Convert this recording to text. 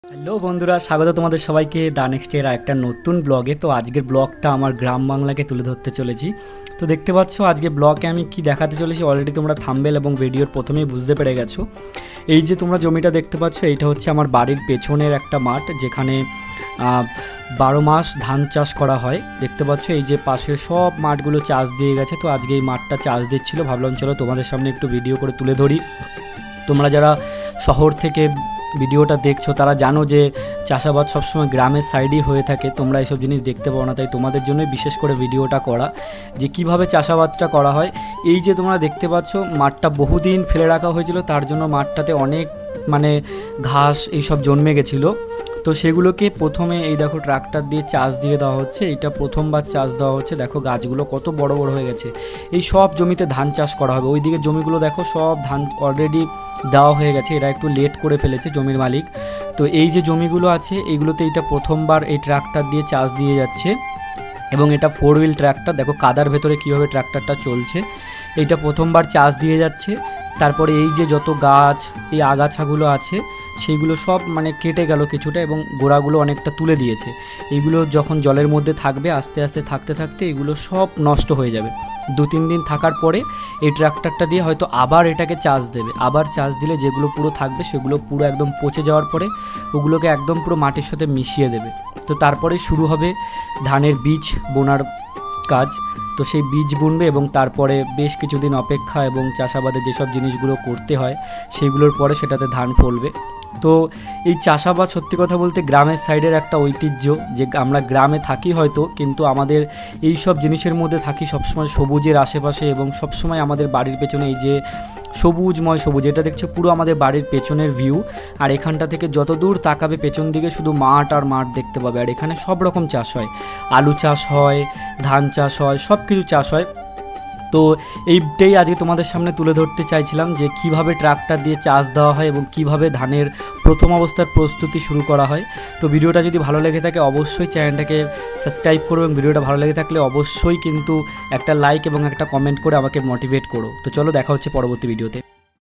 Hello বন্ধুরা, স্বাগত তোমাদের সবাইকে দা নেক্সট এর একটা নতুন ব্লগে। তো আজকের ব্লগটা আমার গ্রাম বাংলাকে তুলে ধরতে চলেছি। তো দেখতে পাচ্ছ আজকে ব্লগে আমি কি দেখাতে চলেছি অলরেডি তোমরা থাম্বনেল এবং ভিডিওর প্রথমেই বুঝতে পেরে গেছো। এই যে তোমরা জমিটা দেখতে পাচ্ছ, এইটা হচ্ছে আমার বাড়ির পেছনের একটা মাঠ, যেখানে 12 মাস ধান চাষ করা হয়। দেখতে পাচ্ছ এই যে পাশের সব মাঠগুলো চাষ দিয়ে গেছে। তো আজকে এই মাঠটা চাষ দিচ্ছিল, ভাবলাম চলো তোমাদের সামনে একটু ভিডিও করে তুলে ধরি। তোমরা যারা শহর থেকে ভিডিওটা দেখছো তারা জানো যে চাষাবাদ সবসময় গ্রামের সাইডেই হয়ে থাকে, তোমরা এইসব জিনিস দেখতে পাও না, তাই তোমাদের জন্যই বিশেষ করে ভিডিওটা করা যে কিভাবে চাষাবাদটা করা হয়। এই যে তোমরা দেখতে পাচ্ছ মাঠটা বহুদিন ফেলে রাখা হয়েছিল, তার জন্য মাঠটাতে অনেক ঘাস এইসব জন্মে গেছিলো। তো সেগুলোকে প্রথমে এই দেখো ট্রাক্টর দিয়ে চাষ দিয়ে দেওয়া হচ্ছে। এটা প্রথমবার চাষ দেওয়া হচ্ছে। দেখো গাছগুলো কত বড় বড় হয়ে গেছে। এই সব জমিতে ধান চাষ করা হবে। ওইদিকে জমিগুলো দেখো সব ধান অলরেডি দেওয়া হয়ে গেছে, এরা একটু লেট করে ফেলেছে জমির মালিক। তো এই যে জমিগুলো আছে এইগুলোতে এটা প্রথমবার এই ট্রাক্টর দিয়ে চাষ দিয়ে যাচ্ছে, এবং এটা 4 হুইল ট্র্যাক্টর। দেখো কাদার ভেতরে কীভাবে ট্র্যাক্টরটা চলছে। এইটা প্রথমবার চাষ দিয়ে যাচ্ছে। তারপরে এই যে যত গাছ এই আগাছাগুলো আছে সেইগুলো সব কেটে গেল কিছুটা, এবং গোড়াগুলো অনেকটা তুলে দিয়েছে। এইগুলো যখন জলের মধ্যে থাকবে আস্তে আস্তে থাকতে থাকতে এগুলো সব নষ্ট হয়ে যাবে। 2-3 দিন থাকার পরে এই ট্র্যাক্টরটা দিয়ে হয়তো আবার এটাকে চাষ দেবে। আবার চাষ দিলে যেগুলো পুরো থাকবে সেগুলো পুরো একদম পচে যাওয়ার পরে ওগুলোকে একদম পুরো মাটির সাথে মিশিয়ে দেবে। তো তারপরে শুরু হবে ধানের বীজ বোনার কাজ। তো সেই বীজ বুনবে এবং তারপরে বেশ কিছুদিন অপেক্ষা এবং চাষাবাদে যেসব জিনিসগুলো করতে হয় সেগুলোর পরে সেটাতে ধান ফলবে। তো এই চাষাবাদ সত্যি কথা বলতে গ্রামের সাইডের একটা ঐতিহ্য, যে আমরা গ্রামে থাকি হয়তো, কিন্তু আমাদের এই সব জিনিসের মধ্যে থাকি সবসময় সবুজের আশেপাশে, এবং সবসময় আমাদের বাড়ির পেছনে এই যে সবুজময় সবুজ, এটা দেখছো পুরো আমাদের বাড়ির পেছনের ভিউ। আর এখানটা থেকে যত দূর তাকাবে পেছন দিকে শুধু মাঠ আর মাঠ দেখতে পাবে। আর এখানে সব রকম চাষ হয়, আলু চাষ হয়, ধান চাষ হয়, সব কিছু চাষ হয়। তো এইটাই আজকে তোমাদের সামনে তুলে ধরতে চাইছিলাম যে কিভাবে ট্রাক্টর দিয়ে চাষ দেওয়া হয় এবং কিভাবে ধানের প্রথম অবস্থার প্রস্তুতি শুরু করা হয়। তো ভিডিওটা যদি ভালো লেগে থাকে অবশ্যই চ্যানেলটাকে সাবস্ক্রাইব করো, এবং ভিডিওটা ভালো লেগে থাকলে অবশ্যই কিন্তু একটা লাইক এবং একটা কমেন্ট করে আমাকে মোটিভেট করো। তো চলো দেখা হচ্ছে পরবর্তী ভিডিওতে।